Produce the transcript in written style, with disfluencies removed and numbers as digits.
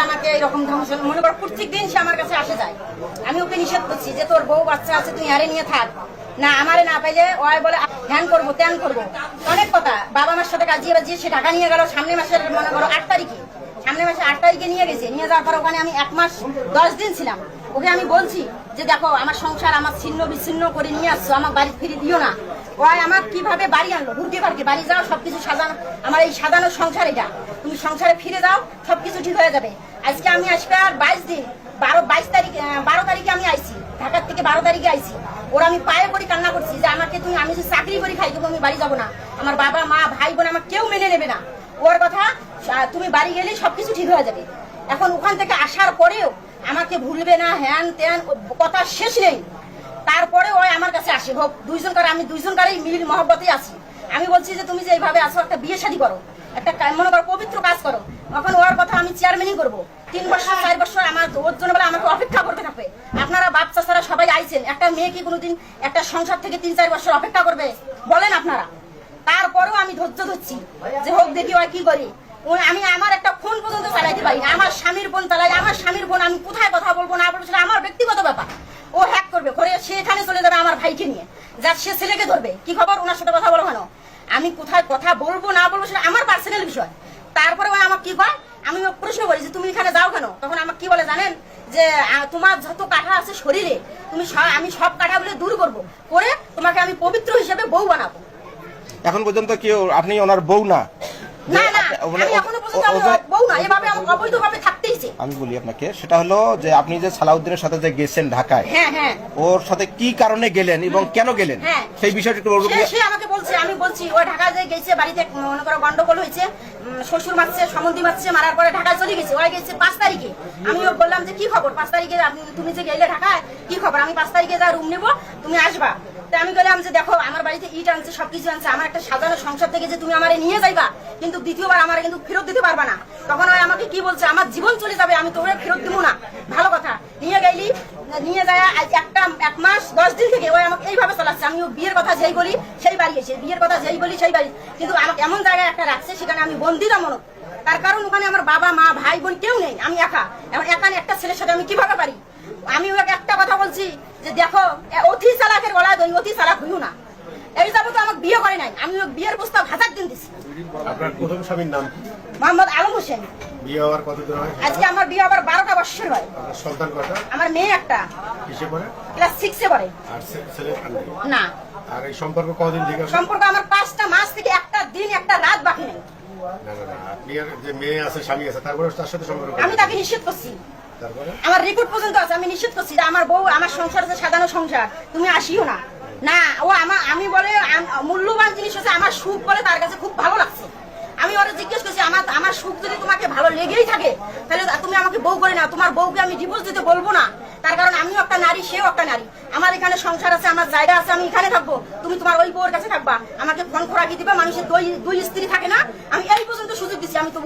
আমাকে এরকম ধ্বংস মনে করো প্রত্যেক দিন সে আমার কাছে আসে যায়। আমি ওকে নিষেধ করছি যে তোর বউ বাচ্চা আছে তুই আরে নিয়ে থাক, না আমারে না পাইলে ওই বলে ধ্যান করবো ত্যান করবো অনেক কথা। বাবা মার সাথে কাজিয়ে বাজিয়ে সে টাকা নিয়ে গেল সামনে মাসের মনে করো 8 তারিখে, সামনে মাসে 8 তারিখে নিয়ে গেছে। নিয়ে যাওয়ার পর ওখানে আমি 1 মাস 10 দিন ছিলাম। ওকে আমি বলছি যে দেখো আমার সংসার আমার ছিন্ন বিচ্ছিন্ন করে নিয়ে আসছো, আমার বাড়ি ফিরে দিও না। ওই আমার কিভাবে বাড়ি আনলো, ঢুকে পারকে বাড়ি যাও সবকিছু সাজানো, আমার এই সাজানোর সংসার এটা, তুমি সংসারে ফিরে যাও সবকিছু ঠিক হয়ে যাবে। আজকে আমি আসবে আর 22 দিন, 12 তারিখে আমি আইছি ঢাকার থেকে, 12 তারিখে আইছি। ওরা আমি পায়ে পড়ি কান্না করছি যে আমাকে তুমি, আমি যে চাকরি করি খাই তবু আমি বাড়ি যাবো না, আমার বাবা মা ভাই বোন আমার কেউ মেনে নেবে না। ওর কথা তুমি বাড়ি গেলে সবকিছু ঠিক হয়ে যাবে। এখন ওখান থেকে আসার পরেও আমাকে ভুলবে না, হ্যান ত্যান কথা শেষ নেই। তারপরে ওই আমার কাছে আসে হোক দুইজনকার, আমি দুইজনকারই মিল মহব্বতেই আছি। আমি বলছি যে তুমি যে এইভাবে আসো একটা বিয়ে শাদী করো, একটা মনে করো পবিত্র কাজ করো। এখন ওর কথা আমি চেয়ারম্যানই করবো 3 বছর 4 বছর আমার ওর জন্য বলে আমাকে অপেক্ষা করতে থাকবে। আপনারা বাচ্চা ছাড়া সবাই আইছেন, একটা মেয়ে কি কোনোদিন একটা সংসার থেকে 3-4 বছর অপেক্ষা করবে বলেন আপনারা? তারপরেও আমি ধৈর্য ধরছি যে হোক দেখি ওই কি করি। আমি আমার একটা ফোন পর্যন্ত চালাইতে পারি না, আমার স্বামীর ফোন চালাই, আমার স্বামীর ফোন আমি কোথায় কথা বলবো না বলবো সেটা আমার ব্যক্তিগত ব্যাপার। ও হ্যাক করবে করে সেখানে চলে যাবে আমার ভাইকে নিয়ে, যার সে ছেলেকে ধরবে। কি খবর ওনার সাথে কথা বলো কেন? আমি কোথায় কথা বলবো না বলবো সেটা আমার পার্সোনাল বিষয়। তারপরে ওই আমার কি কয়, আমি প্রশ্ন করি যে তুমি এখানে যাও কেন? তখন আমাকে কি বলে জানেন, যে তোমার যত কাঁটা আছে শরীরে তুমি আমি সব কাঁটা বলে দূর করবো, করে তোমাকে আমি পবিত্র হিসেবে বউ বানাবো। এখন পর্যন্ত কি আপনি ওনার বউ না? না না, আমি এখনো পর্যন্ত বউ না, এভাবে আমি অবৈধভাবে থাকতেইছি। আমি বলি আপনাকে, সেটা হলো যে আপনি যে সালাউদ্দিনের সাথে যে গেছেন ঢাকায়, হ্যাঁ হ্যাঁ, ওর সাথে কি কারণে গেলেন এবং কেন গেলেন সেই বিষয়টা একটু বলবো। সে আমাকে বলছে, আমি বলছি ও ঢাকা যে গেছে, বাড়িতে মনে করো গন্ডগোল হয়েছে, শ্বশুর মারছে সম্বন্ধী মারছে, মারার পরে ঢাকায় চলে গেছে। ওই গেছে 5 তারিখে। আমি বললাম যে কি খবর 5 তারিখে তুমি যে গেলে ঢাকায়, কি খবর? আমি 5 তারিখে যা রুম নেবো তুমি আসবা। তা আমি বললাম যে দেখো আমার বাড়িতে ইট আনছে সবকিছু আনছে, আমার একটা সাজানো সংসার থেকে যে তুমি আমারে নিয়ে যাইবা কিন্তু দ্বিতীয়বার আমার কিন্তু ফেরত দিতে পারবা না। তখন ওই আমাকে কি বলছে, আমার জীবন চলে যাবে, আমি তোরে ফেরত দিব না। ভালো কথা, নিয়ে গেলি, নিয়ে যায় 1 মাস 10 দিন থেকে ওই আমাকে এইভাবে চালাচ্ছে। আমি বিয়ের কথা যেই বলি সেই বাড়ি এসে, বিয়ের কথা যেই বলি সেই বাড়ি, কিন্তু আমাকে এমন জায়গায় একটা রাখছে সেখানে আমি বন্দিতা মনে। তার কারণ ওখানে আমার বাবা মা ভাই বোন কেউ নেই, আমি একা। এখন একা একটা ছেলের সাথে আমি কিভাবে পারি? আমি ওকে একটা কথা বলছি যে দেখো অতি চালাকের গলায় দই, অতি চালাক হইও না। এই যাবো তো আমাকে বিয়ে করে নাই, আমি বিয়ের প্রস্তাব 1000 দিন দিছি। আপনার প্রথম স্বামীর নাম কি? মোহাম্মদ আলম হোসেন। বিয়ে হওয়ার কতদিন হয়? আজকে আমার বিয়ে আবার 12টা বছর হয়। আপনার সন্তান কয়টা? আমার মেয়ে একটা, কিসে পড়ে? ক্লাস 6 এ পড়ে। আর ছেলে না। আর এই সম্পর্ক কতদিন থেকে? সম্পর্ক আমার 5টা মাস থেকে একটা দিন একটা রাত বাকি নেই। না না না, আপনি আর যে মেয়ে আছে স্বামী আছে তারপরে তার সাথে সম্পর্ক? আমি তাকে নিষেধ করছি, তারপরে আমার রিপোর্ট পর্যন্ত আছে, আমি নিষেধ করছি যে আমার বউ আমার সংসার আছে সাজানো সংসার, তুমি আসিও না। না ও আমি বলে মূল্যবান জিনিস হচ্ছে আমার সুখ বলে তার কাছে খুব ভালো লাগছে। আমি ওরা জিজ্ঞেস করছি আমার সুখ যদি তোমাকে ভালো লেগেই থাকে তাহলে তুমি আমাকে বউ করে না, তোমার বউকে আমি ডিভোর্স দিতে বলবো না। তার কারণ আমিও একটা নারী, সেও একটা নারী, আমার এখানে সংসার আছে, আমার জায়গা আছে, আমি এখানে থাকবো, তুমি তোমার ওই বউর কাছে থাকবা, আমাকে ফোন খোরাকি দিবা। মানুষের দুই স্ত্রী থাকে না, আমি এই পর্যন্ত সুযোগ দিচ্ছি। আমি তো